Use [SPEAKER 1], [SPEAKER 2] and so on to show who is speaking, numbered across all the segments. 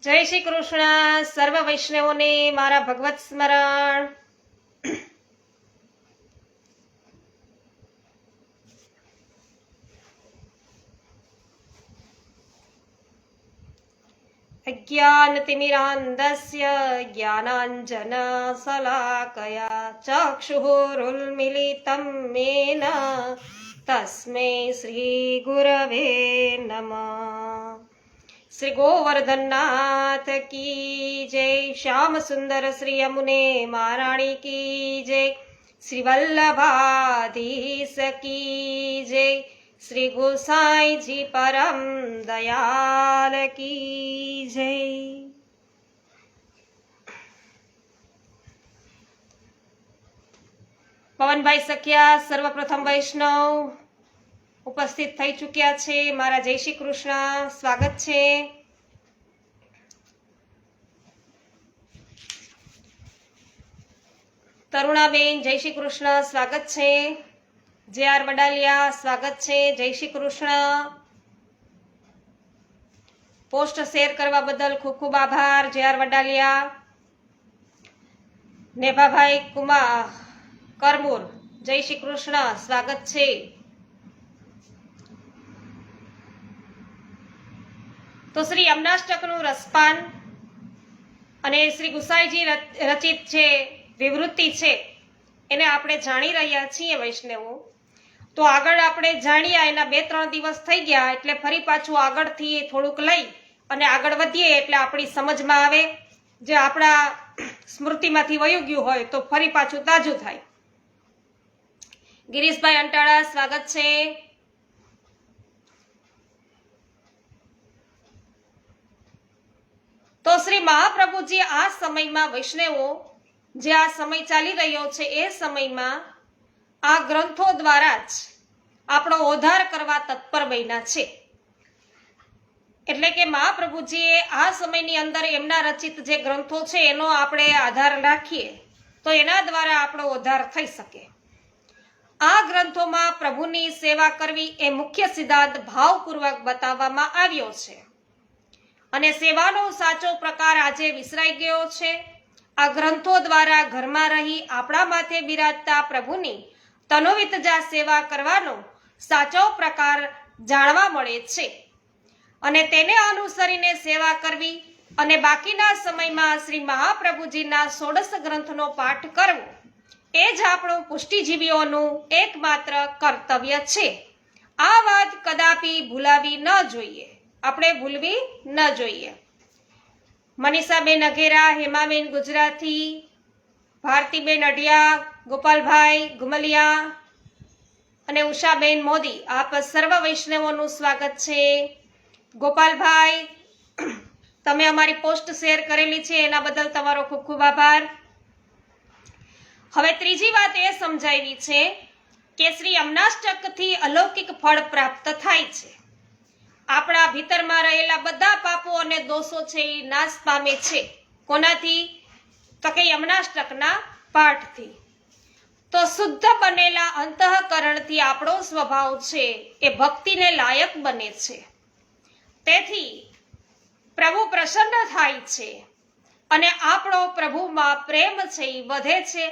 [SPEAKER 1] જય શ્રી કૃષ્ણ. સર્વ વૈષ્ણવોને મારા ભગવત સ્મરણ. અજ્ઞાનતિમિરાન્ધસ્ય જ્ઞાનાંજનશલાકયા ચક્ષુરુન્મિલિतं મેન તસ્મૈ શ્રી ગુરવે નમઃ. શ્રી ગોવર્ધનનાથ કી જય. શ્યામ સુંદર શ્રી યમુને મહારાણી કી જય. શ્રી વલ્લભાધીશ કી જય. શ્રી ગોસાઈજી પરમ દયાલ કી જય. પવનભાઈ સખિયા સર્વપ્રથમ વૈષ્ણવ ઉપસ્થિત થઈ ચૂક્યા છે. મારા જય શ્રી કૃષ્ણ, સ્વાગત છે. તરુણાબેન જય શ્રી કૃષ્ણ, સ્વાગત છે. જે આર વડાલિયા સ્વાગત છે, જય શ્રી કૃષ્ણ. પોસ્ટ શેર કરવા બદલ ખૂબ ખૂબ આભાર જે આર વડાલિયા. નેભાભાઈ કુમાર કરમુર જય શ્રી કૃષ્ણ, સ્વાગત છે. તો શ્રી યમનાષ્ટકનું રસપાન અને શ્રી ગુસાઈજી રચિત જે વિવૃત્તિ છે એને આપણે જાણી રહ્યા છીએ વૈષ્ણવો. તો આગળ આપણે જાણ્યા એના 2-3 દિવસ થઈ ગયા, એટલે ફરી પાછું આગળથી થોડુંક લઈ અને આગળ વધીએ એટલે આપણી સમજમાં આવે. જે આપણા સ્મૃતિમાંથી વયું ગયું હોય તો ફરી પાછું તાજું થાય. ગિરીશભાઈ અંટાળા સ્વાગત છે. તો શ્રી મહાપ્રભુજી આ સમયમાં વૈષ્ણવો જે આ સમય ચાલી રહ્યો છે એ સમયમાં આ ગ્રંથો દ્વારા જ આપણો ઉદ્ધાર કરવા તત્પર બન્યા છે. એટલે કે મહાપ્રભુજીએ આ સમયની અંદર એમના રચિત જે ગ્રંથો છે એનો આપણે આધાર રાખીએ તો એના દ્વારા આપણો ઉદ્ધાર થઈ શકે. આ ગ્રંથોમાં પ્રભુની સેવા કરવી એ મુખ્ય સિદ્ધાંત ભાવપૂર્વક બતાવવામાં આવ્યો છે અને સેવાનો સાચો પ્રકાર આજે વિસરાઈ ગયો છે. આ ગ્રંથો દ્વારા ઘરમાં રહી આપણા માથે બિરાજતા પ્રભુની તનોવિતજા સેવા કરવાનો સાચો પ્રકાર જાણવા મળે છે અને તેને અનુસરીને સેવા કરવી અને બાકીના સમયમાં શ્રી મહાપ્રભુજીના 16 ગ્રંથનો પાઠ કરવો એ જ આપણું પુષ્ટિજીવીઓનું એકમાત્ર કર્તવ્ય છે. આ વાત કદાપી ભૂલાવી ન જોઈએ, આપણે ભૂલવી ન જોઈએ. મનીષાબેન અઘેરા, હેમાબેન ગુજરાતી, ભારતીબેન અઢિયા, ગોપાલભાઈ ગુમલિયા અને ઉષાબેન મોદી, આપ સર્વ વૈષ્ણવોનું સ્વાગત છે. ગોપાલભાઈ, તમે અમારી પોસ્ટ શેર કરેલી છે એના બદલ તમારો ખૂબ ખૂબ આભાર. હવે ત્રીજી વાત એ સમજાવી છે કે શ્રી યમનાષ્ટકથી અલૌકિક ફળ પ્રાપ્ત થાય છે. આપણા ભીતરમાં રહેલા બધા પાપો અને દોષો છે એ નાશ પામે છે. કોનાથી? તો કે યમનાષ્ટકના પાઠથી. તો શુદ્ધ બનેલા અંતઃકરણથી આપણો સ્વભાવ છે એ ભક્તિને લાયક બને છે. તેથી પ્રભુ પ્રસન્ન થાય છે અને આપણો પ્રભુમાં પ્રેમ છે એ વધે છે.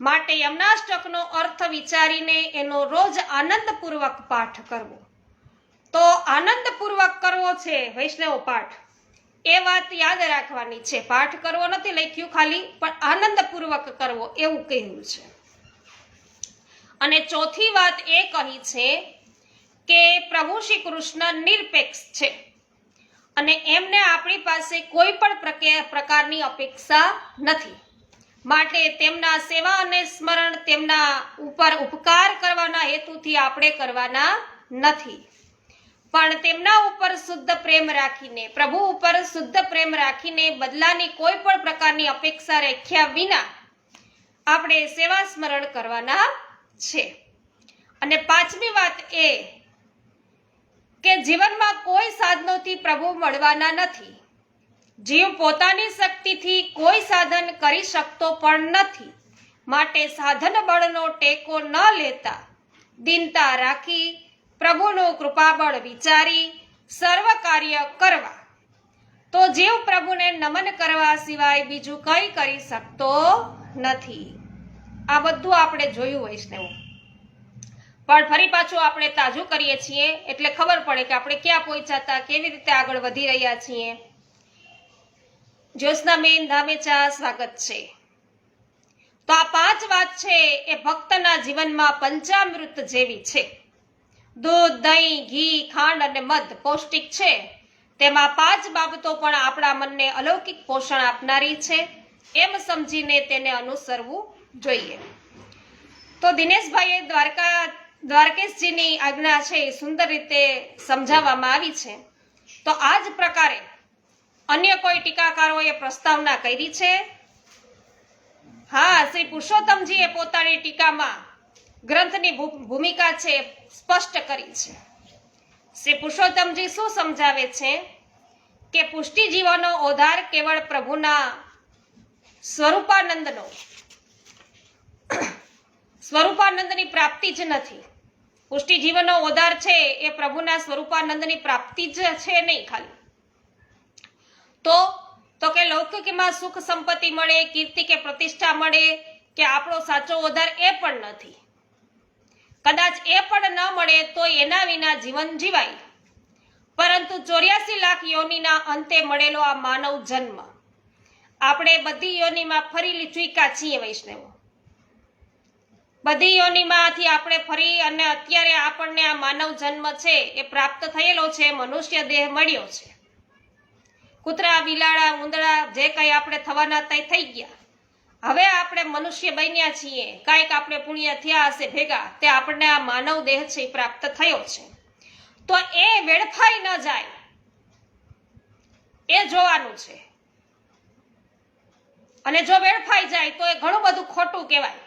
[SPEAKER 1] માટે યમનાષ્ટકનો અર્થ વિચારીને એનો રોજ આનંદપૂર્વક પાઠ કરવો. તો આનંદપૂર્વક કરવો છે વૈષ્ણવ પાઠ, એ વાત યાદ રાખવાની છે. પાઠ કરવો નથી લખ્યું ખાલી, પણ આનંદપૂર્વક કરવો એવું કહ્યું છે. અને ચોથી વાત એ કહી છે કે પ્રભુ શ્રી કૃષ્ણ નિરપેક્ષ છે અને એમને આપણી પાસે કોઈ પણ પ્રકારની અપેક્ષા નથી. માટે તેમના સેવા અને સ્મરણ તેમના ઉપર ઉપકાર કરવાના હેતુથી આપણે કરવાના નથી, પણ તેમના ઉપર શુદ્ધ પ્રેમ રાખીને, પ્રભુ ઉપર શુદ્ધ પ્રેમ રાખીને બદલાની કોઈ પણ પ્રકારની અપેક્ષા રાખ્યા વિના આપણે સેવા સ્મરણ કરવાના છે. અને પાંચમી વાત એ કે જીવનમાં કોઈ સાધનોથી પ્રભુ મળવાના નથી. જીવ પોતાની શક્તિથી કોઈ સાધન કરી શકતો પણ નથી. માટે સાધન બળનો ટેકો ન લેતા દીનતા રાખી પ્રભુનું કૃપાબળ વિચારી સર્વ કાર્ય કરવા તો જીવ પ્રભુને નમન કરવા સિવાય બીજું કંઈ કરી શકતો નથી. આ બધું આપણે જોયું વૈષ્ણવો, પણ ફરી પાછું આપણે તાજું કરીએ છીએ એટલે ખબર પડે કે આપણે ક્યાં પહોંચ્યા હતા, કેવી રીતે આગળ વધી રહ્યા છીએ. જ્યોત્સનાબેન ધામેચા, સ્વાગત છે. તો આ 5 વાત છે એ ભક્તના જીવનમાં પંચામૃત જેવી છે. દૂધ, દહીં, ઘી, ખાંડ અને મધ પૌષ્ટિક છે, તેમાં 5 બાબતો પણ આપણા મનને અલૌકિક પોષણ આપનારી છે, એમ સમજીને તેને અનુસરવું જોઈએ. તો દિનેશભાઈએ દ્વારકેશજીની આજ્ઞા છે એ સુંદર રીતે સમજાવવામાં આવી છે. તો આ જ પ્રકારે અન્ય કોઈ ટીકાકારોએ પ્રસ્તાવના કરી છે. હા, શ્રી પુરુષોત્તમજીએ પોતાની ટીકામાં ગ્રંથની ભૂમિકા છે સ્પષ્ટ કરી છે. શ્રી પુરુષોત્તમજી શું સમજાવે છે કે પુષ્ટિજીવોનો ઓધાર કેવળ પ્રભુના સ્વરૂપાનંદની પ્રાપ્તિ જ નથી. પુષ્ટિજીવનનો ઓધાર છે એ પ્રભુના સ્વરૂપાનંદની પ્રાપ્તિ જ છે નહીં ખાલી. તો કે લૌકિકમાં સુખ સંપત્તિ મળે, કીર્તિ કે પ્રતિષ્ઠા મળે કે આપણો સાચો ઓધાર એ પણ નથી. કદાચ એ પણ ન મળે તો એના વિના જીવન જીવાય, પરંતુ 84 લાખ યોનિના અંતે મળેલો આ માનવ જન્મ, આપણે બધી યોનિમાં ફરી ચૂક્યા છીએ વૈષ્ણવો. બધી યોનિમાંથી આપણે ફરી અને અત્યારે આપણને આ માનવ જન્મ છે એ પ્રાપ્ત થયેલો છે, મનુષ્ય દેહ મળ્યો છે. કૂતરા, બિલાડા, ઉંદરા જે કંઈ આપણે થવાના તે થઈ ગયા. હવે આપણે મનુષ્ય બન્યા છીએ, કાંઈક આપણે પુણ્ય થયા હશે ભેગા, તે આપણને આ માનવ દેહ છે પ્રાપ્ત થયો છે. તો એ વેડફાઈ ન જાય એ જોવાનું છે. અને જો વેડફાઈ જાય તો એ ઘણું બધું ખોટું કહેવાય.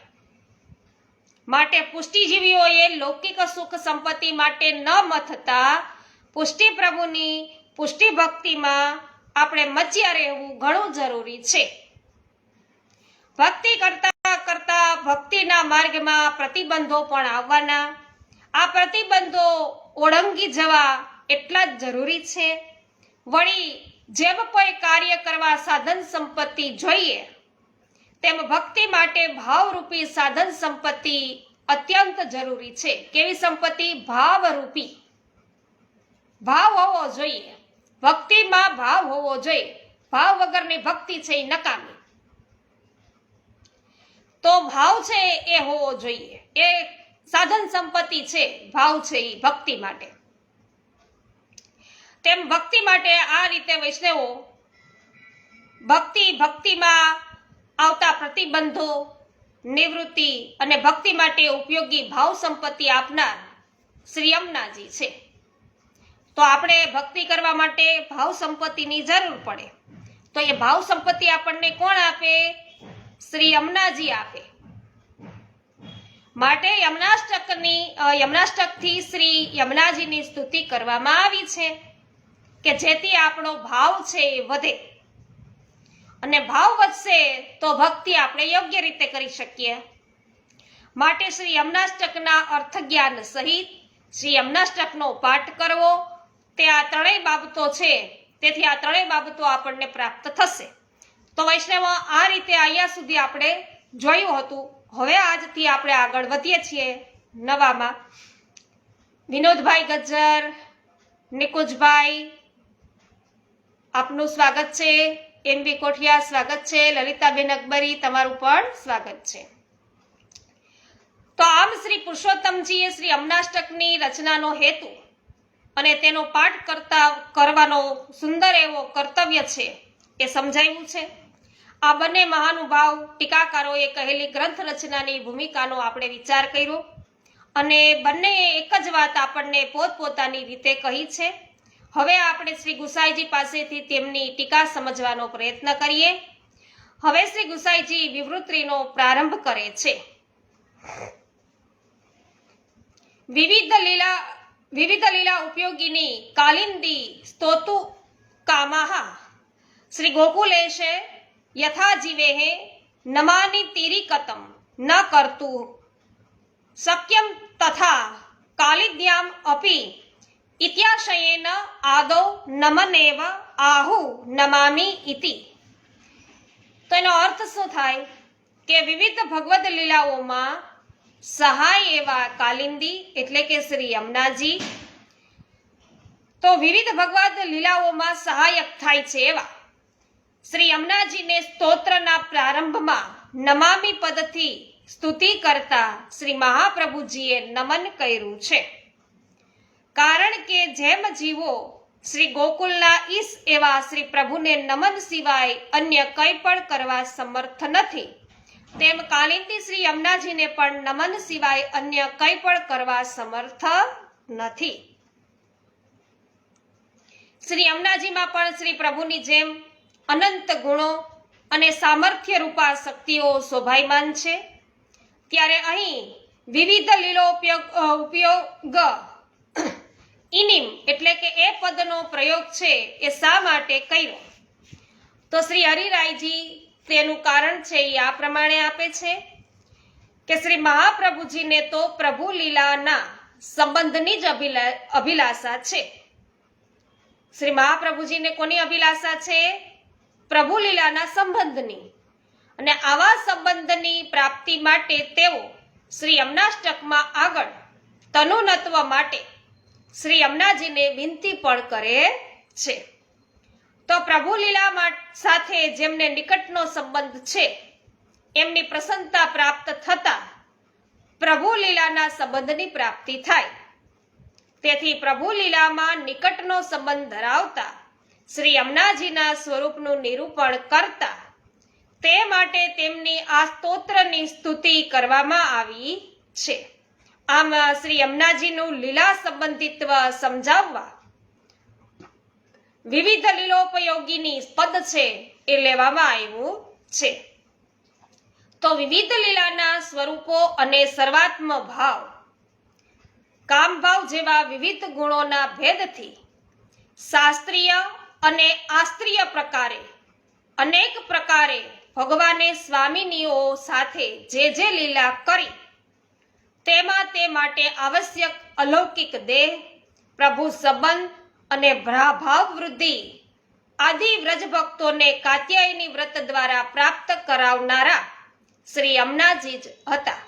[SPEAKER 1] માટે પુષ્ટિજીવીઓએ લૌકિક સુખ સંપત્તિ માટે ન મથતા પુષ્ટિ પ્રભુની પુષ્ટિ ભક્તિમાં આપણે મચ્યા રહેવું ઘણું જરૂરી છે. ભક્તિ કરતા કરતા ભક્તિના માર્ગમાં પ્રતિબંધો પણ આવવાના. આ પ્રતિબંધો ઓળંગી જવા એટલા જ જરૂરી છે. વળી જેમ કોઈ કાર્ય કરવા સાધન સંપત્તિ જોઈએ, તેમ ભક્તિ માટે ભાવરૂપી સાધન સંપત્તિ અત્યંત જરૂરી છે. કેવી સંપત્તિ? ભાવરૂપી. ભાવ હોવો જોઈએ. ભક્તિમાં ભાવ હોવો જોઈએ. ભાવ વગરની ભક્તિ છે એ નકામી. તો ભાવ છે એ હોવો જોઈએ. એ સાધન સંપત્તિ છે, ભાવ છે એ ભક્તિ માટે. તેમ ભક્તિ માટે આ રીતે વૈષ્ણવો ભક્તિમાં આવતા પ્રતિબંધો, નિવૃત્તિ અને ભક્તિ માટે ઉપયોગી ભાવ સંપત્તિ આપનાર શ્રી યમુનાજી છે. તો આપણે ભક્તિ કરવા માટે ભાવ સંપત્તિની જરૂર પડે. તો એ ભાવ સંપત્તિ આપણને કોણ આપે? શ્રી યમુનાજી આપે. માટે યમનાષ્ટકથી શ્રી યમુનાજીની સ્તુતિ કરવામાં આવી છે કે જેથી આપણો ભાવ છે એ વધે. અને ભાવ વધશે તો ભક્તિ આપણે યોગ્ય રીતે કરી શકીએ. માટે શ્રી યમનાષ્ટકના અર્થ જ્ઞાન સહિત શ્રી યમનાષ્ટકનો પાઠ કરવો, તે આ 3 બાબતો છે. તેથી આ 3 બાબતો આપણને પ્રાપ્ત થશે. તો વૈષ્ણવ આ રીતે અહીંયા સુધી આપણે જોયું હતું. હવે આજથી આપણે આગળ વધીએ છીએ નવામાં. વિનોદભાઈ ગજ્જર, નિકુંજભાઈ, આપનું સ્વાગત છે. એમબી કોઠિયા, સ્વાગત છે. લલિતાબેન અકબરી, તમારું પણ સ્વાગત છે. તો આમ શ્રી પુરુષોત્તમજીએ શ્રી યમનાષ્ટકની રચનાનો હેતુ અને તેનો પાઠ કરવાનો સુંદર એવો કર્તવ્ય છે એ સમજાવ્યું છે. આ બંને મહાનુભાવ ટીકાકારોએ કહેલી ગ્રંથ રચનાની ભૂમિકાનો આપણે વિચાર કર્યો અને બંનેએ એક જ વાત આપણને પોતપોતાની રીતે કહી છે. હવે આપણે શ્રી ગુસાઈજી પાસેથી તેમની ટીકા સમજવાનો પ્રયત્ન કરીએ. હવે શ્રી ગુસાઈજી વિવૃત્તિનો પ્રારંભ કરે છે. વિવિધ લીલા ઉપયોગીની કાલિંદી સ્તોતુ કામાહ શ્રી ગોકુલેશે યથા જીવેહ નમાનિ તિરીકતમ ન કર્તું શક્યમ તથા કાલિદ્યામ અપી ઇત્યાશયેન આદૌ નમનેવ આહુ નમામિ ઇતિ. તો એનો અર્થ શું થાય કે વિવિધ ભગવદ લીલાઓમાં સહાય એવા કાલિંદી એટલે કે શ્રી યમુનાજી, તો વિવિધ ભગવદ લીલાઓમાં સહાયક થાય છે એવા શ્રી યમુનાજીને સ્તોત્રના પ્રારંભમાં નમામિ પદથી સ્તુતિ કરતા શ્રી મહાપ્રભુજીએ નમન કર્યું છે. કારણ કે જેમ જીવો શ્રી ગોકુલના ઈશ એવા શ્રી પ્રભુને નમન સિવાય અન્ય કંઈ પણ કરવા સમર્થ નથી, તેમ કાલિંદી શ્રી યમુનાજીને પણ નમન સિવાય અન્ય કંઈ પણ કરવા સમર્થ નથી. શ્રી યમુનાજીમાં પણ શ્રી પ્રભુની જેમ અનંત ગુણો અને સામર્થ્ય રૂપા શક્તિઓ શોભાયમાન છે. ત્યારે અહીં વિવિધ લીલો ઉપયોગ ઇનિમ એટલે કે એ પદનો પ્રયોગ છે એ શા માટે કર્યો? તો શ્રી હરિરાયજી તેનું કારણ છે એ આ પ્રમાણે આપે છે કે શ્રી મહાપ્રભુજીને તો પ્રભુ લીલાના સંબંધની જ અભિલાષા છે. શ્રી મહાપ્રભુજીને કોની અભિલાષા છે? પ્રભુ લીલાના સંબંધની. અને આવા સંબંધની પ્રાપ્તિ માટે તેઓ શ્રી યમુનાષ્ટકમાં આગળ તનુનત્વ માટે શ્રી યમુનાજીને વિનંતી પણ કરે છે. તો પ્રભુ લીલા સાથે જેમને નિકટનો સંબંધ છે એમની પ્રસન્નતા પ્રાપ્ત થતા પ્રભુ લીલાના સંબંધની પ્રાપ્તિ થાય. તેથી પ્રભુ લીલામાં નિકટનો સંબંધ ધરાવતા શ્રી યમુનાજીના સ્વરૂપનું નિરૂપણ કરતા તે માટે તેમની આ સ્તોત્રની સ્તુતિ કરવામાં આવી છે. આમ શ્રી યમુનાજીનું લીલા સંબંધિત્વ સમજાવવા વિવિધ લીલોપયોગીની પદ છે એ લેવામાં આવ્યું છે. તો વિવિધ લીલાના સ્વરૂપો અને સર્વાત્મ ભાવ, કામભાવ જેવા વિવિધ ગુણોના ભેદથી શાસ્ત્રીય અને આસ્ત્રીય પ્રકારે અનેક પ્રકારે ભગવાને સ્વામિનીઓ સાથે જે લીલા કરી તેમાં તે માટે આવશ્યક અલૌકિક દેહ, પ્રભુ સંબંધ અને ભાવ વૃદ્ધિ આદિ વ્રજ ભક્તોને કાત્યાયની વ્રત દ્વારા પ્રાપ્ત કરાવનારા શ્રી યમુનાજી જ હતા.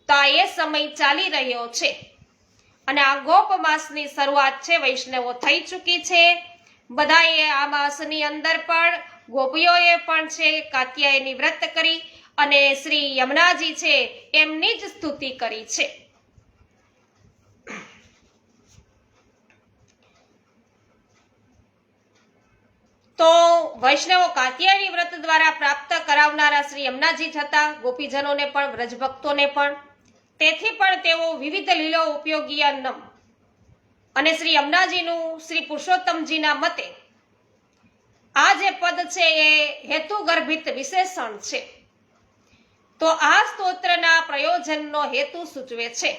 [SPEAKER 1] તો આ એ સમય ચાલી રહ્યો છે અને આ ગોપ માસની શરૂઆત છે વૈષ્ણવો થઈ ચૂકી છે. બધાએ આ માસની અંદર પણ ગોપીઓએ પણ છે કાત્યાયની વ્રત કરી અને શ્રી યમુનાજી છે એમની જ સ્તુતિ કરી છે. તો વૈષ્ણવો કાત્યાયની વ્રત દ્વારા પ્રાપ્ત કરાવનારા શ્રી યમુનાજી જ હતા, ગોપીજનોને પણ વ્રજભક્તોને પણ. તેથી પણ તેઓ વિવિધ લીલો ઉપયોગી નમ અને શ્રી યમુનાજીનું શ્રી પુરુષોત્તમજીના મતે આ જે પદ છે એ હેતુ ગર્ભિત વિશેષણ છે. તો આ સ્તોત્રના પ્રયોજનનો હેતુ સૂચવે છે.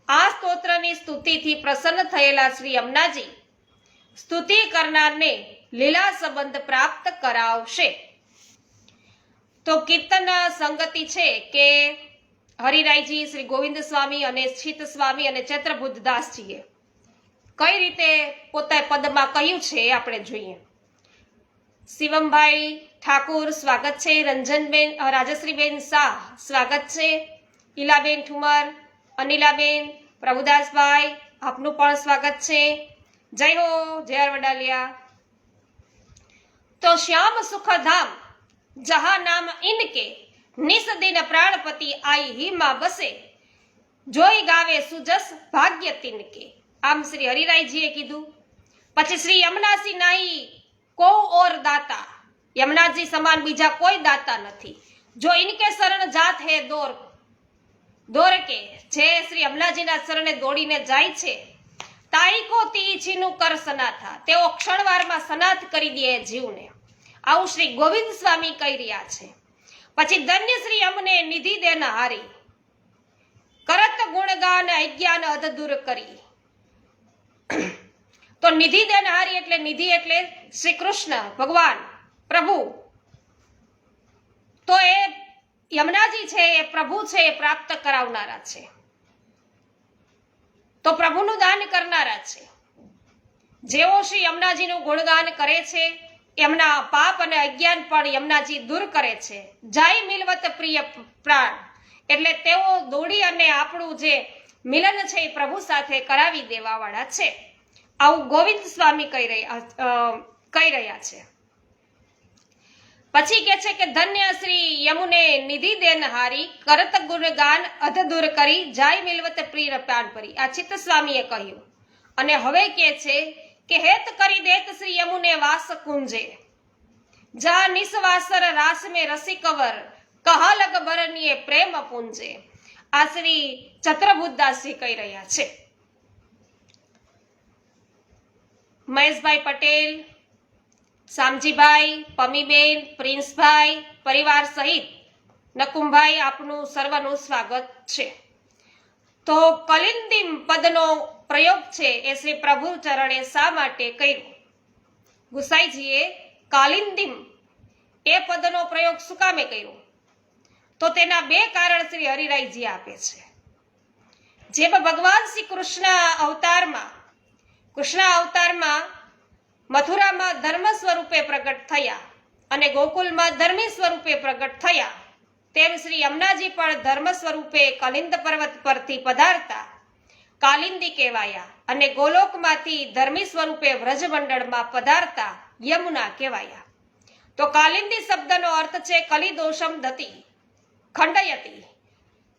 [SPEAKER 1] આ સ્તોત્રની સ્તુતિથી પ્રસન્ન થયેલા શ્રી યમુનાજી સ્તુતિ કરનારને લીલા સંબંધ પ્રાપ્ત કરાવશે. તો કીર્તન સંગતિ છે કે હરિરાયજી, શ્રી ગોવિંદ સ્વામી અને શીત સ્વામી અને ચૈત્રબુદ્ધદાસજીએ કઈ રીતે પોતે પદમાં કહ્યું છે એ આપણે જોઈએ. શિવમભાઈ ઠાકુર સ્વાગત છે. રંજનબેન, રાજશ્રીબેન શાહ સ્વાગત છે. ઈલાબેન ઠુમર, અનિલાબેન, પ્રભુદાસભાઈ આપનું પણ સ્વાગત છે. જય હો, જય વડાલિયા. તો શ્યામ સુખધામ જહા નામ ઇનકે નિસ દિન પ્રાણપતિ આઈ હિમા બસે જોઈ ગાવે સુજસ ભાગ્ય તિનકે. આમ શ્રી હરિરાયજીએ કીધું. પછી શ્રી યમુનાસી નાઈ કો ઓર દાતા, યમુનાજી સમાન બીજા કોઈ દાતા નથી. જો ઇનકે શરણ જાત હે દોર કે, જે શ્રી યમુનાજીના શરણે દોડીને જાય છે તાઈ કો તી છીનું કર સનાથા, તેઓ ક્ષણવારમાં સનાથ કરી દે જીવને. આવું શ્રી ગોવિંદ સ્વામી કહી રહ્યા છે. પછી ધન્ય શ્રી યમને નિધિ દેન હારી, કરત ગુણગાન અજ્ઞાન અધ દૂર કરી. તો નિધિ દેનહારી એટલે નિધિ એટલે શ્રી કૃષ્ણ ભગવાન પ્રભુ. તો એ યમુનાજી છે એ પ્રભુ છે એ પ્રાપ્ત કરાવનારા છે. તો પ્રભુનું દાન કરનારા છે. જેઓ શ્રી યમુનાજીનું ગુણગાન કરે છે એમના પાપ અને અજ્ઞાન પણ યમુનાજી દૂર કરે છે. જય મિલવત પ્રિય પ્રાણ, એટલે તેઓ દોડી અને આપણું જે મિલન છે એ પ્રભુ સાથે કરાવી દેવા વાળા છે. આવું ગોવિંદ સ્વામી કહી રહ્યા છે. પછી કે છે કે ધન્ય શ્રી યમુને નિધિ દેન હારી, કરત ગુણગાન અધ દૂર કરી, જય મિલવત પ્રિય પ્રાણ પરી. આ ચિત્ત સ્વામીએ કહ્યું. અને હવે કે છે કે હેત કરી દેત શ્રી યમુને વાસ કુંજે, જા નિસવાસર રાસ में રસિકવર, કહા લગ બરનીએ પ્રેમ પુંજે. આ શ્રી ચતુર્ભુજદાસજી કહી રહ્યા છે. મહેશભાઈ પટેલ, શામજીભાઈ, પમીબેન, પ્રિન્સભાઈ, પરિવાર સહિત નકુમભાઈ, આપનું સર્વનું સ્વાગત છે. તો કલિંદિમ પદનો પ્રયોગ છે એ શ્રી પ્રભુ ચરણે શા માટે કર્યો? ગુસાઈજીએ કાલિંદિમ એ પદનો પ્રયોગ શું કામે કર્યો? તો તેના બે કારણ શ્રી હરિરાયજી આપે છે. જેમાં ભગવાન શ્રી કૃષ્ણ અવતારમાં મથુરામાં ધર્મ સ્વરૂપે પ્રગટ થયા અને ગોકુલમાં ધર્મી સ્વરૂપે પ્રગટ થયા, તેમ શ્રી યમુનાજી પણ ધર્મ સ્વરૂપે કલિંદ પર્વત પરથી પધારતા કાલિંદી કહેવાયા અને ગોલોકમાંથી ધર્મી સ્વરૂપે વ્રજમંડળમાં પધારતા યમુના કહેવાયા. તો કાલિંદી શબ્દનો અર્થ છે કલિદોષમ દતિ ખંડયતી.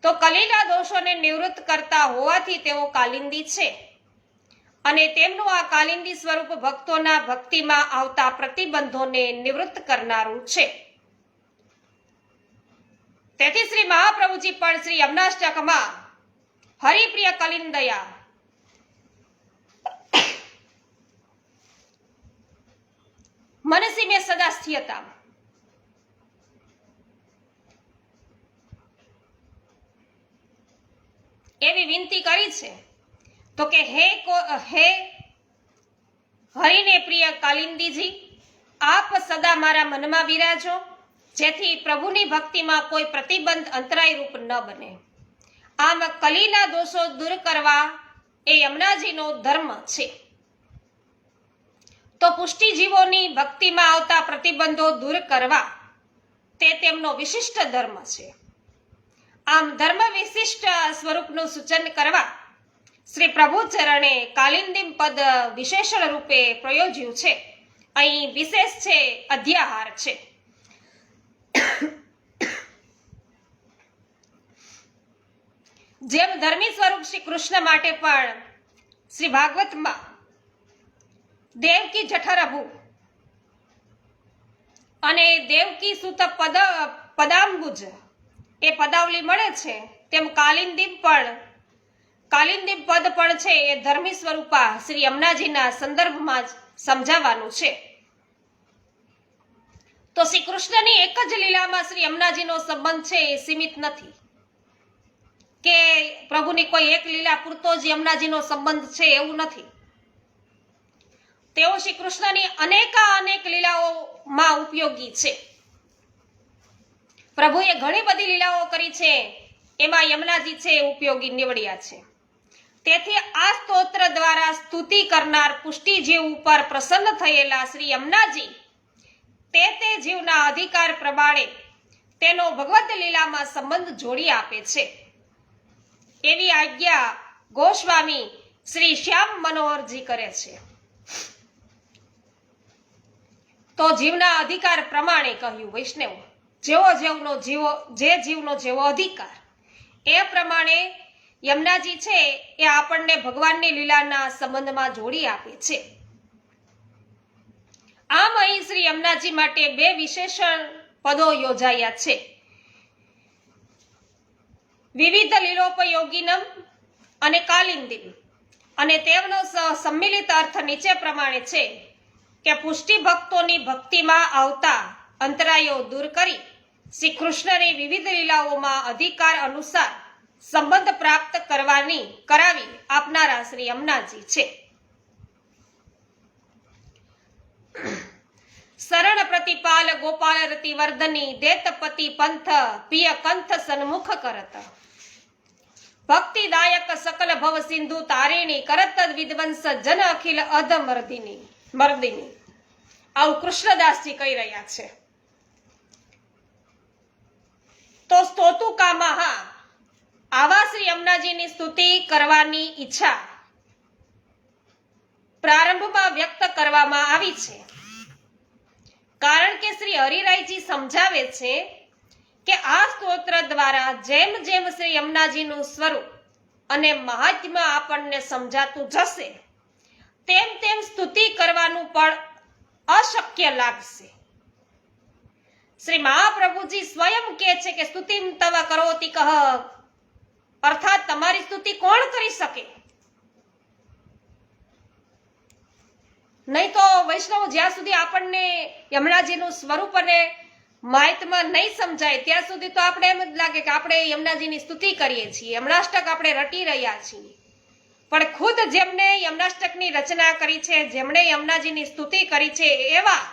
[SPEAKER 1] તો કલીના દોષોને નિવૃત્ત કરતા હોવાથી તેઓ કાલિંદી છે અને તેમનું આ કાલિંદી સ્વરૂપ ભક્તોના ભક્તિમાં આવતા પ્રતિબંધોને નિવૃત્ત કરનારું છે. તેથી શ્રી મહાપ્રભુજી પણ શ્રી યમુનાષ્ટકમાં હરિપ્રિય કલિંદયા મનસી મેં સદા સ્થિયતા, એવી વિનંતી કરી છે. તો કે હે હરિને પ્રિય કાલિંદીજી, આપ સદા મારા મનમાં બિરાજો, જેથી પ્રભુની ભક્તિમાં કોઈ પ્રતિબંધ અંતરાય રૂપ ન બને. આમ કલીના દોષો દૂર કરવા એ યમુનાજીનો ધર્મ છે. તો પુષ્ટિજીવોની ભક્તિમાં આવતા પ્રતિબંધો દૂર કરવા તે તેમનો વિશિષ્ટ ધર્મ છે. આમ ધર્મ વિશિષ્ટ સ્વરૂપનું સૂચન કરવા શ્રી પ્રભુ ચરણે કાલિંદિમ પદ વિશેષણ રૂપે પ્રયોજ્યું છે. અહીં વિશેષ છે, અધ્યાહાર છે. જેમ ધર્મી સ્વરૂપ શ્રી કૃષ્ણ માટે પણ શ્રી ભાગવતમાં દેવકી જઠરભુ અને દેવકી સુત પદાંબુજ એ પદાવલી મળે છે, તેમ કાલિંદિમ પદ પણ છે એ ધર્મી સ્વરૂપા શ્રી યમુનાજીના સંદર્ભમાં જ સમજાવવાનું છે. તો શ્રી કૃષ્ણની એક જ લીલામાં શ્રી યમુનાજીનો સંબંધ છે એ સીમિત નથી કે પ્રભુની કોઈ એક લીલા પૂરતો જ યમુનાજીનો સંબંધ છે, એવું નથી. તેઓ શ્રી કૃષ્ણની અનેક લીલાઓમાં ઉપયોગી છે. પ્રભુએ ઘણી બધી લીલાઓ કરી છે, એમાં યમુનાજી છે એ ઉપયોગી નીવડ્યા છે. તેથી આ સ્તોત્ર દ્વારા સ્તુતિ કરનાર પુષ્ટિ જીવ ઉપર પ્રસન્ન થયેલા શ્રી યમુનાજી તે જીવના અધિકાર પ્રમાણે તેનો ભગવદ લીલામાં સંબંધ જોડી આપે છે. એવી આજ્ઞા ગોસ્વામી શ્રી શ્યામ મનોહરજી કરે છે. તો જીવના અધિકાર પ્રમાણે કહ્યું વૈષ્ણવ, જે જીવનો જેવો અધિકાર એ પ્રમાણે યમુનાજી છે એ આપણને ભગવાનની લીલાના સંબંધમાં જોડી આપે છે. આમ અહીં શ્રી યમુનાજી માટે બે વિશેષણ પદો યોજાયા છે. વિવિધ લીલોપયોગીનમ અને કાલિંદિમ, અને તેમનો સંમિલિત અર્થ નીચે પ્રમાણે છે કે પુષ્ટિ ભક્તોની ભક્તિમાં આવતા અંતરાયો દૂર કરી શ્રી કૃષ્ણની વિવિધ લીલાઓમાં અધિકાર અનુસાર સંબંધ પ્રાપ્ત કરાવી આપનારા શ્રી યમુનાજી છે. શરણ પ્રતિપાલ ગોપાલ રતિ વર્ધની દેત પતિ પંથ પિય કંથ સન્મુખ કરત. ભક્તિદાયક સકલ ભવ સિંધુ તારિણી કરત વિધ્વંસ જન અખિલ અધ મર્દિની. આવું કૃષ્ણદાસજી કહી રહ્યા છે. તો સ્તોતુકામાં આવા શ્રી યમુનાજીની સ્તુતિ કરવાની ઈચ્છા પ્રારંભમાં વ્યક્ત કરવામાં આવી છે. કારણ કે શ્રી હરિરાયજી સમજાવે છે કે આ સ્તોત્ર દ્વારા જેમ જેમ શ્રી યમુનાજીનું સ્વરૂપ અને મહાત્મ્ય આપણને સમજાતું જશે તેમ તેમ સ્તુતિ કરવાનું પણ અશક્ય લાગશે. શ્રી મહાપ્રભુજી સ્વયં કહે છે કે સ્તુતિમ તવ કરોતિ કહ, અર્થાત તમારી સ્તુતિ કોણ કરી શકે? નહીં તો વૈષ્ણવ જ્યાં સુધી આપણને યમુનાજીનું સ્વરૂપ અને મહાત્મ્ય નહીં સમજાય ત્યાં સુધી તો આપણે એમ જ લાગે કે આપણે યમુનાજીની સ્તુતિ કરીએ છીએ, યમુનાષ્ટક આપણે રટી રહ્યા છીએ. પણ ખુદ જેમને યમુનાષ્ટકની રચના કરી છે, જેમણે યમુનાજીની સ્તુતિ કરી છે, એવા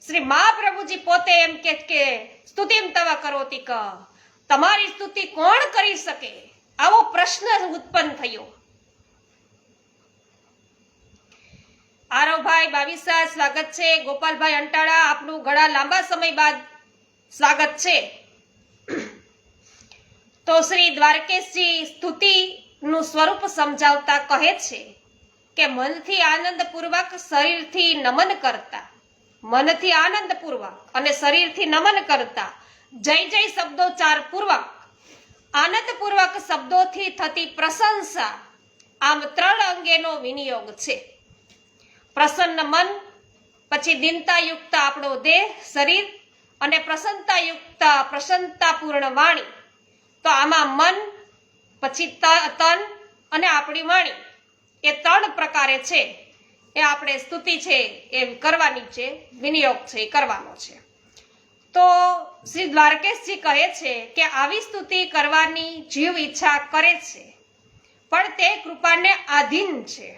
[SPEAKER 1] શ્રી મહાપ્રભુજી પોતે એમ કે સ્તુતિમ તવ કરોતિ ક, તમારી સ્તુતિ કોણ કરી શકે? આવો પ્રશ્ન ઉત્પન્ન થયો. આરવભાઈ બાવીસા સ્વાગત છે. ગોપાલભાઈ અંટાળા આપનું ઘણા લાંબા સમય બાદ સ્વાગત છે. તો શ્રી દ્વારકેશજી સ્તુતિનું સ્વરૂપ સમજાવતા કહે છે કે મનથી આનંદપૂર્વક શરીરથી નમન કરતા, મનથી આનંદપૂર્વક અને શરીરથી નમન કરતા, જય જય શબ્દોચ્ચાર પૂર્વક, આનંદપૂર્વક શબ્દોથી થતી પ્રશંસા, આમ 3 અંગેનો વિનિયોગ છે. પ્રસન્ન મન, પછી દીનતાયુક્ત આપણો દેહ શરીર, અને પ્રસન્નતાયુક્ત પ્રસન્નતાપૂર્ણ વાણી. તો આમાં મન, પછી તન અને આપણી વાણી, એ 3 પ્રકારે છે. એ આપણે સ્તુતિ છે એ કરવાની છે, વિનિયોગ છે એ કરવાનો છે. તો શ્રી દ્વારકેશજી કહે છે કે આવી સ્તુતિ કરવાની જીવ ઈચ્છા કરે છે, પણ તે કૃપાને આધીન છે,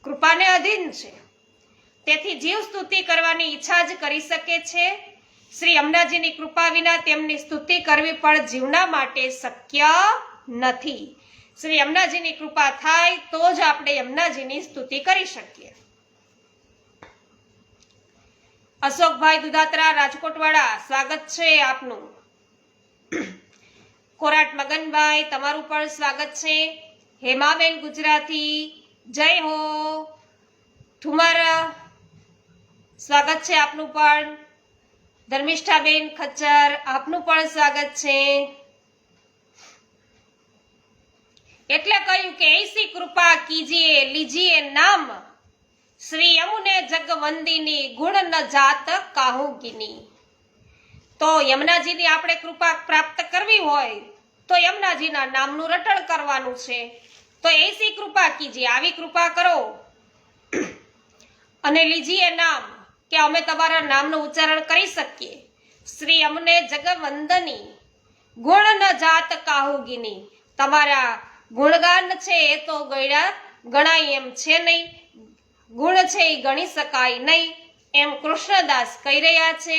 [SPEAKER 1] કૃપાને અધીન છે. તેથી જીવ સ્તુતિ કરવાની ઈચ્છા જ કરી શકે છે. શ્રી યમુનાજીની કૃપા વિના તેમની સ્તુતિ કરવી પણ જીવના માટે શક્ય નથી. શ્રી યમુનાજીની કૃપા થાય તો જ આપણે યમુનાજીની સ્તુતિ કરી શકીએ. અશોકભાઈ દુધાત્રા રાજકોટવાળા સ્વાગત છે આપનું. કોરાટ મગનભાઈ તમારું પણ સ્વાગત છે. હેમાબેન ગુજરાતી જય હો. ઠુમર સ્વાગત છે આપનું પણ. ધર્મિષ્ઠાબેન ખચ્ચર આપનું પણ સ્વાગત છે. એટલે કહ્યું કે ऐसी કૃપા કીજીએ લીજીએ નામ, શ્રી યમુને જગવંદિની ગુણ ન જાત કાહુગીની. તો યમુનાજીની આપણે કૃપા પ્રાપ્ત કરવી હોય તો યમુનાજીના નામનું રટણ કરવાનું છે. તો ऐसी કૃપા કીજીએ, આવી કૃપા કરો. અને લીજીએ નામ, કે અમે તમારા નામનું ઉચ્ચારણ કરી શકીએ. શ્રી યમુને જગવંદની ગુણ ન જાત કાહુગીની, તમારા ગુણગાન છે એ તો ગણાય એમ છે નહીં, ગુણ છે એ ગણી શકાય નહીં, એમ કૃષ્ણદાસ કહી રહ્યા છે.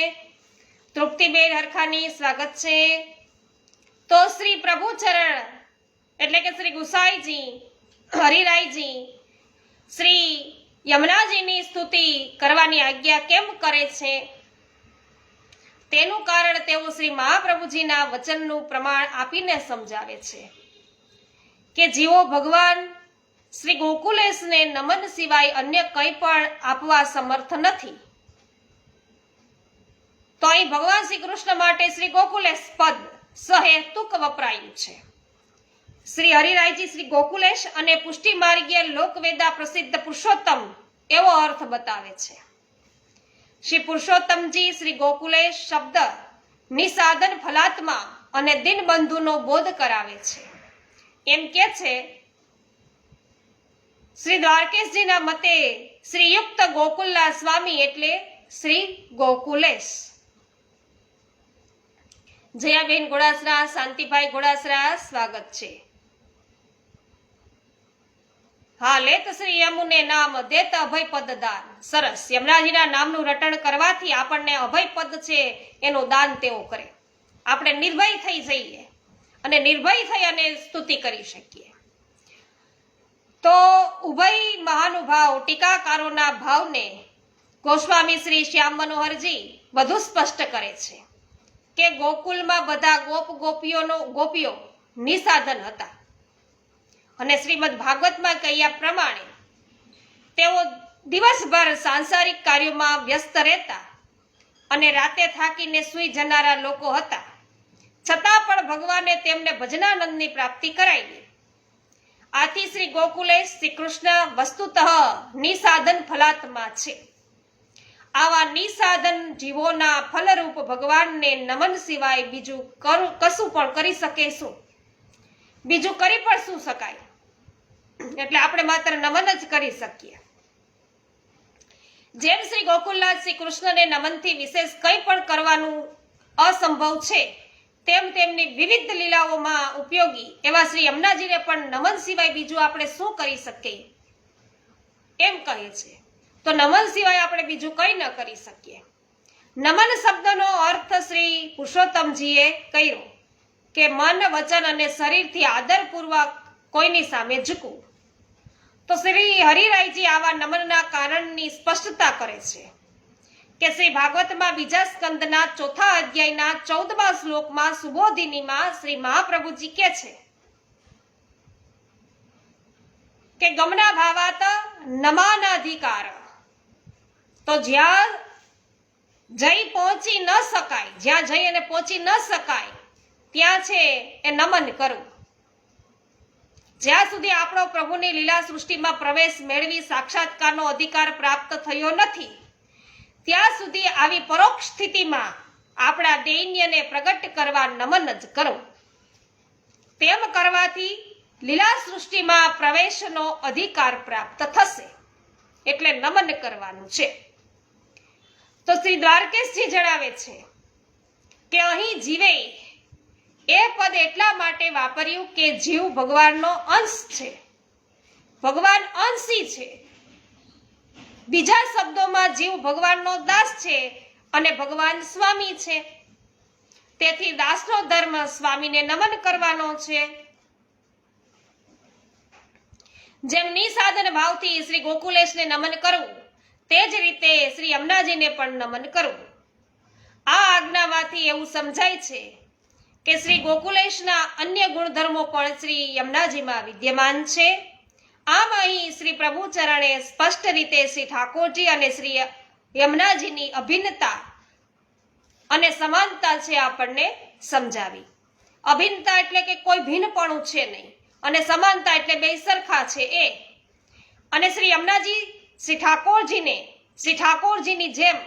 [SPEAKER 1] તૃપ્તિબેન હરખાની સ્વાગત છે. તો શ્રી પ્રભુચરણ એટલે કે શ્રી ગુસાઈજી હરિરાયજી શ્રી યમુનાજીની સ્તુતિ કરવાની આજ્ઞા કેમ કરે છે? તેનું કારણ તેઓ શ્રી મહાપ્રભુજીના વચનનું પ્રમાણ આપીને સમજાવે છે કે જીવો ભગવાન શ્રી ગોકુલેશને નમન સિવાય અન્ય કંઈ પણ આપવા સમર્થ નથી. તો અહીં ભગવાન શ્રી કૃષ્ણ માટે શ્રી ગોકુલેશ પદ સહેતુક વપરાયું છે. શ્રી હરિરાયજી શ્રી ગોકુલેશ અને પુષ્ટિ માર્ગીય લોકવેદા પ્રસિદ્ધ પુરુષોત્તમ એવો અર્થ બતાવે છે. શ્રી પુરુષોત્તમજી શ્રી ગોકુલેશ શબ્દ નિસાધન ફલાત્મા અને દિનબંધુનો બોધ કરાવે છે. એમ કે છે શ્રી દ્વારકેશજીના મતે શ્રી યુક્ત ગોકુલના સ્વામી એટલે શ્રી ગોકુલેશ. જયાબેન ઘોડાસરા, શાંતિભાઈ ઘોડાસરા સ્વાગત છે. હા, લેત શ્રી યમુને નામ દેત અભય પદ દાન. સરસ. યમુનાજીના નામનું રટણ કરવાથી આપણને અભય પદ છે એનું દાન તેઓ કરે. આપણે નિર્ભય થઈ જઈએ અને નિર્ભય થઈ અને સ્તુતિ કરી શકીએ. તો ઉભય મહાનુભાવ ટીકાકારોના ભાવને ગોસ્વામી શ્રી શ્યામ મનોહરજી વધુ સ્પષ્ટ કરે છે કે ગોકુલમાં બધા ગોપીઓ નિસાધન હતા અને શ્રીમદ ભાગવતમાં કહ્યા પ્રમાણે તેઓ દિવસભર સાંસારિક કાર્યોમાં વ્યસ્ત રહેતા અને રાતે થાકીને સૂઈ જનારા લોકો હતા, છતાં પણ ભગવાને તેમને ભજનાનંદની પ્રાપ્તિ કરાવી. આથી શ્રી ગોકુલેશ શ્રી કૃષ્ણ વસ્તુતઃ નિસાધન ફલાત્મા છે. આવા નિસાધન જીવોના ફલરૂપ ભગવાનને નમન સિવાય બીજું કશું પણ કરી શકે શું? બીજું કરી પણ શું શકાય? એટલે આપણે માત્ર નમન જ કરી શકીએ. જેમ શ્રી ગોકુલનાથ શ્રી કૃષ્ણને નમનથી વિશેષ કંઈ પણ કરવાનું અસંભવ છે, તેમ તેમની વિવિધ લીલાઓમાં ઉપયોગી એવા શ્રી યમુનાજીને પણ નમન સિવાય બીજું આપણે શું કરી શકીએ એમ કહે છે. તો નમન સિવાય આપણે બીજું કંઈ ન કરી શકીએ. નમન શબ્દનો અર્થ શ્રી પુરુષોત્તમજીએ કર્યો કે મન, વચન અને શરીરથી આદરપૂર્વક કોઈની સામે ઝૂકવું. તો શ્રી હરિરાયજી આવા નમનના કારણની સ્પષ્ટતા કરે છે કે શ્રી ભાગવતમાં બીજા સ્કંદના 4 અધ્યાયના 14મા શ્લોકમાં સુબોધિનીમાં શ્રી મહાપ્રભુજી કહે છે કે ગમના ભાવાત નમાનાધિકાર. તો જ્યાં જઈ પહોંચી ન શકાય, જ્યાં જઈ અને પહોંચી ન શકાય ત્યાં છે એ નમન કરવું. જ્યાં સુધી આપણો પ્રભુની લીલા સૃષ્ટિમાં પ્રવેશ મેળવી સાક્ષાત્કારનો અધિકાર પ્રાપ્ત થયો નથી, ત્યાં સુધી આવી પરોક્ષ સ્થિતિમાં આપણા દૈન્યને પ્રગટ કરવા નમન જ કરવું. તેમ કરવાથી લીલા સૃષ્ટિમાં પ્રવેશનો અધિકાર પ્રાપ્ત થશે. એટલે નમન કરવાનું છે. તો શ્રી દ્વારકેશજી જણાવે છે કે અહીં જીવે એ પદ એટલા માટે વાપર્યું કે જીવ ભગવાનનો અંશ છે, ભગવાન અંશી છે. બીજા શબ્દોમાં જીવ ભગવાનનો દાસ છે અને ભગવાન સ્વામી છે. તેથી દાસનો ધર્મ સ્વામીને નમન કરવાનો છે. જેમ નિસાધન ભાવથી શ્રી ગોકુલેશને નમન કરવું, તે જ રીતે શ્રી યમુનાજીને પણ નમન કરવું. આ આજ્ઞામાંથી એવું સમજાય છે કે શ્રી ગોકુલેશના અન્ય ગુણધર્મો પણ શ્રી યમુનાજીમાં વિદ્યમાન છે. આમ અહીં શ્રી પ્રભુ ચરણે સ્પષ્ટ રીતે શ્રી ઠાકોરજી અને શ્રી યમુનાજીની અભિન્નતા અને સમાનતા છે આપણને સમજાવી. અભિન્નતા એટલે કે કોઈ ભિન્નપણું છે નહીં, અને સમાનતા એટલે બે સરખા છે એ. અને શ્રી યમુનાજી શ્રી ઠાકોરજીની જેમ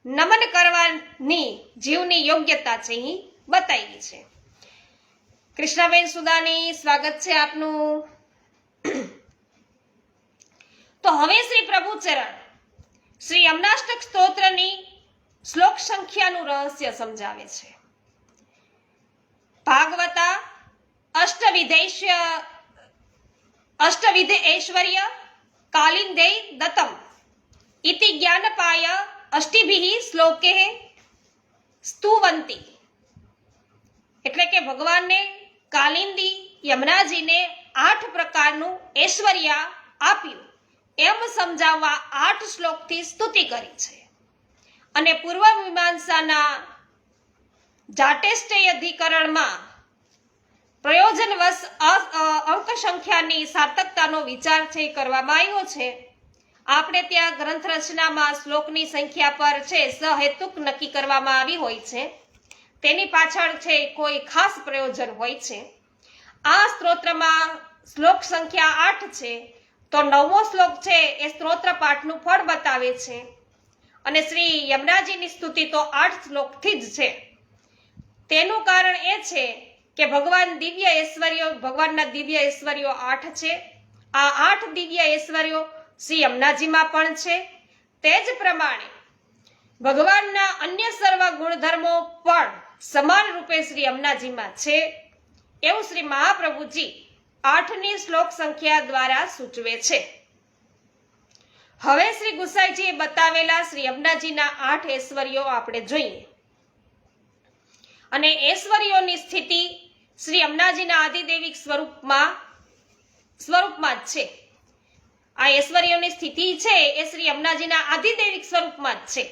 [SPEAKER 1] નમન કરવાની જીવની યોગ્યતા છે અહીં બતાવી છે. કૃષ્ણાબેન સુદાની, સ્વાગત છે આપનું. તો હવે શ્રી પ્રભુચરણ શ્રી યમુનાષ્ટક સ્તોત્રની શ્લોક સંખ્યાનું રહસ્ય સમજાવે છે. ભાગવતા અષ્ટવિધ ઐશ્વર્ય કાલિંદે દત્તમ ઇતિ જ્ઞાનપાય અષ્ટિભિઃ શ્લોકે સ્તુવંતી. એટલે કે ભગવાનને કાલિંદી યમુનાજીને 8 પ્રકારનું ઐશ્વર્ય આપ્યું એમ સમજાવવા 8 શ્લોકથી સ્તુતિ કરી છે. અને પૂર્વ મીમાંસાના જાટેષ્ટેય અધિકરણમાં પ્રયોજનવશ અંક સંખ્યાની સાર્થકતાનો વિચાર છે કરવામાં આવ્યો છે. આપણે ત્યાં ગ્રંથ રચનામાં શ્લોકની સંખ્યા પર છે સહેતુક નક્કી કરવામાં આવી હોય છે. તેની પાછળ છે કોઈ ખાસ પ્રયોજન હોય છે. આ સ્તોત્રમાં શ્લોક સંખ્યા 8 છે. તો 9મો શ્લોક છે એ સ્તોત્ર પાઠનું ફળ બતાવે છે. અને શ્રી યમુનાજીની સ્તુતિ તો 8 શ્લોકથી જ છે. તેનું કારણ એ છે કે ભગવાનના દિવ્ય ઐશ્વર્યો 8 છે. આ 8 દિવ્ય ઐશ્વર્યો શ્રી યમુનાજીમાં પણ છે. તે જ પ્રમાણે ભગવાનના અન્ય સર્વ ગુણધર્મો પણ સમાન રૂપે શ્રી યમુનાજીમાં છે એવું શ્રી મહાપ્રભુજી 8ની શ્લોક સંખ્યા દ્વારા સૂચવે છે. હવે શ્રી ગુસાઈજીએ બતાવેલા શ્રી યમુનાજીના 8 ઐશ્વર્યો આપણે જોઈએ. અને ઐશ્વર્યોની સ્થિતિ શ્રી અમનાજીના આદિદેવિક સ્વરૂપમાં જ છે. આ ઐશ્વર્યોની સ્થિતિ છે એ શ્રી અમનાજીના આદિદેવિક સ્વરૂપમાં જ છે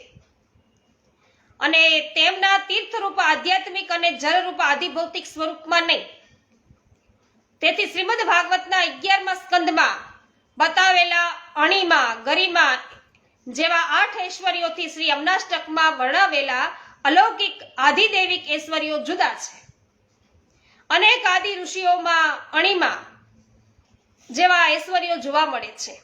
[SPEAKER 1] અને તેમના તીર્થરૂપ આધ્યાત્મિક અને જળરૂપ આદિભૌતિક સ્વરૂપમાં નહીં. તેથી શ્રીમદ ભાગવતના 11મા સ્કંદમાં બતાવેલા અણિમા, ગરિમા જેવા 8 ઐશ્વર્યોથી શ્રી અમનાષ્ટકમાં વર્ણવેલા અલૌકિક આધિદેવિક ઐશ્વર્યો જુદા છે. અનેક આદિ ઋષિઓમાં અણિમા જેવા ઐશ્વર્યો જોવા મળે છે,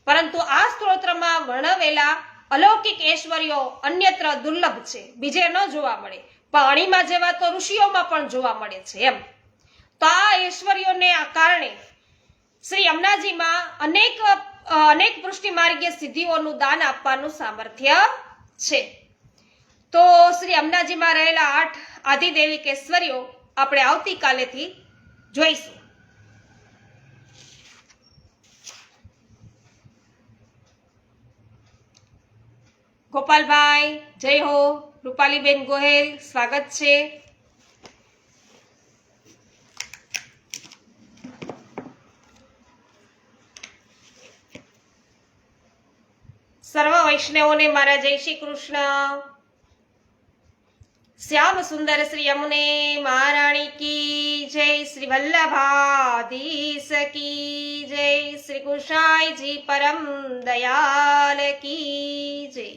[SPEAKER 1] પરંતુ આ સ્તોત્રમાં વર્ણવેલા અલૌકિક ઐશ્વર્યો અન્યત્ર દુર્લભ છે, બીજે ન જોવા મળે, પણ અણિમા જેવા તો ઋષિઓમાં પણ જોવા મળે છે. એમ તો આ ઐશ્વર્યોને કારણે શ્રી અમનાજીમાં અનેક પૃષ્ટિ માર્ગીય સિદ્ધિઓનું દાન આપવાનું સામર્થ્ય છે. તો શ્રી અમનાજીમાં રહેલા 8 આધિદેવિક ઐશ્વર્યો આપણે આવતીકાલેથી જોઈશું. ગોપાલભાઈ જય હો. રૂપાલીબેન ગોહેલ સ્વાગત છે. સર્વ વૈષ્ણવોને મારા જય શ્રી કૃષ્ણ. શ્યામ સુંદર શ્રી યમુને મહારાણી કી જય. શ્રી વલ્લભાધીશ કી જય. શ્રી કુશાઈજી પરમ દયાલ કી જય.